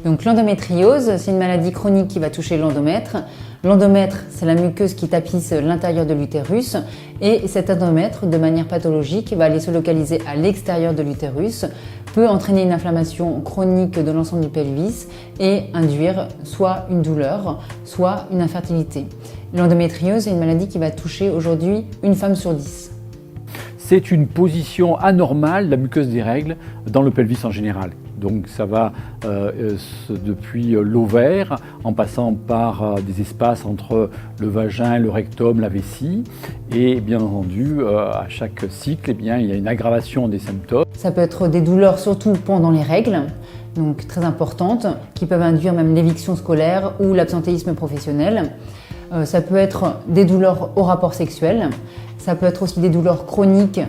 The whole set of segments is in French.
Donc l'endométriose, c'est une maladie chronique qui va toucher l'endomètre. L'endomètre, c'est la muqueuse qui tapisse l'intérieur de l'utérus et cet endomètre, de manière pathologique, va aller se localiser à l'extérieur de l'utérus, peut entraîner une inflammation chronique de l'ensemble du pelvis et induire soit une douleur, soit une infertilité. L'endométriose est une maladie qui va toucher aujourd'hui une femme sur 10. C'est une position anormale de la muqueuse des règles dans le pelvis en général. Donc ça va depuis l'ovaire, en passant par des espaces entre le vagin, le rectum, la vessie. Et bien entendu, à chaque cycle, il y a une aggravation des symptômes. Ça peut être des douleurs surtout pendant les règles, donc très importantes, qui peuvent induire même l'éviction scolaire ou l'absentéisme professionnel. Ça peut être des douleurs au rapport sexuel. Ça peut être aussi des douleurs chroniques,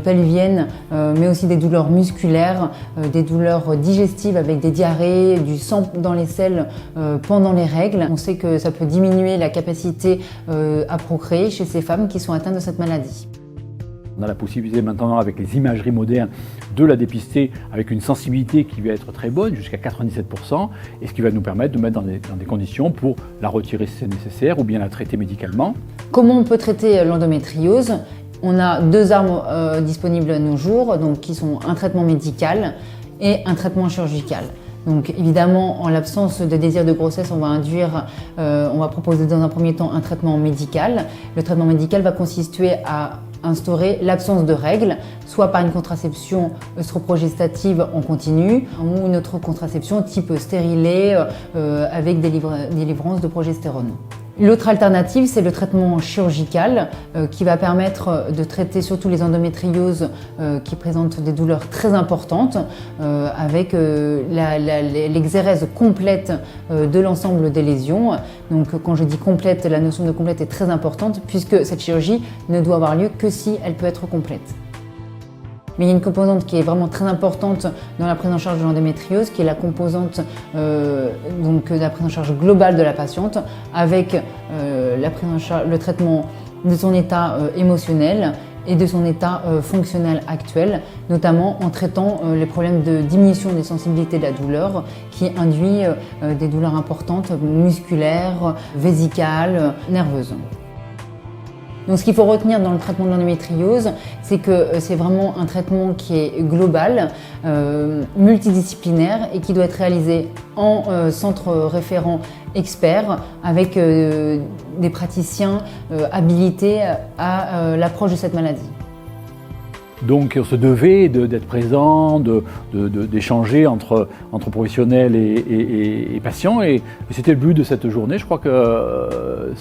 pelviennes, mais aussi des douleurs musculaires, des douleurs digestives avec des diarrhées, du sang dans les selles pendant les règles. On sait que ça peut diminuer la capacité à procréer chez ces femmes qui sont atteintes de cette maladie. On a la possibilité maintenant, avec les imageries modernes, de la dépister avec une sensibilité qui va être très bonne, jusqu'à 97%, et ce qui va nous permettre de mettre dans des conditions pour la retirer si c'est nécessaire ou bien la traiter médicalement. Comment on peut traiter l'endométriose ? On a deux armes disponibles à nos jours, donc, qui sont un traitement médical et un traitement chirurgical. Donc évidemment, en l'absence de désir de grossesse, on va proposer dans un premier temps un traitement médical. Le traitement médical va consister à instaurer l'absence de règles, soit par une contraception œstroprogestative en continu ou une autre contraception type stérilet avec délivrance de progestérone. L'autre alternative, c'est le traitement chirurgical qui va permettre de traiter surtout les endométrioses qui présentent des douleurs très importantes avec l'exérèse complète de l'ensemble des lésions. Donc quand je dis complète, la notion de complète est très importante puisque cette chirurgie ne doit avoir lieu que si elle peut être complète. Mais il y a une composante qui est vraiment très importante dans la prise en charge de l'endométriose, qui est la composante de la prise en charge globale de la patiente, avec le traitement de son état émotionnel et de son état fonctionnel actuel, notamment en traitant les problèmes de diminution des sensibilités de la douleur, qui induit des douleurs importantes, musculaires, vésicales, nerveuses. Donc ce qu'il faut retenir dans le traitement de l'endométriose, c'est que c'est vraiment un traitement qui est global, multidisciplinaire et qui doit être réalisé en centre référent expert avec des praticiens habilités à l'approche de cette maladie. Donc on se devait d'être présent, d'échanger entre professionnels et patients, et c'était le but de cette journée. Je crois que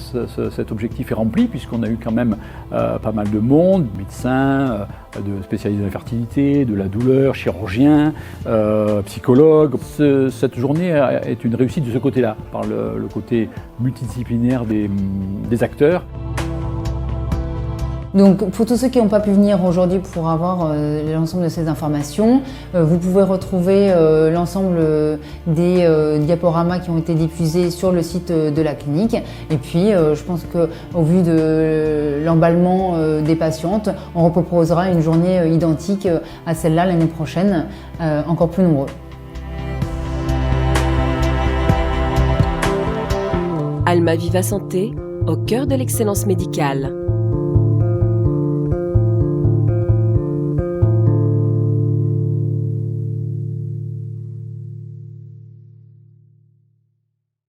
cet objectif est rempli puisqu'on a eu quand même pas mal de monde, médecins, de spécialistes de la fertilité, de la douleur, chirurgiens, psychologues. Cette journée est une réussite de ce côté-là, par le côté multidisciplinaire des acteurs. Donc pour tous ceux qui n'ont pas pu venir aujourd'hui pour avoir l'ensemble de ces informations, vous pouvez retrouver l'ensemble des diaporamas qui ont été diffusés sur le site de la clinique. Et puis je pense qu'au vu de l'emballement des patientes, on reproposera une journée identique à celle-là l'année prochaine, encore plus nombreux. Alma Viva Santé, au cœur de l'excellence médicale.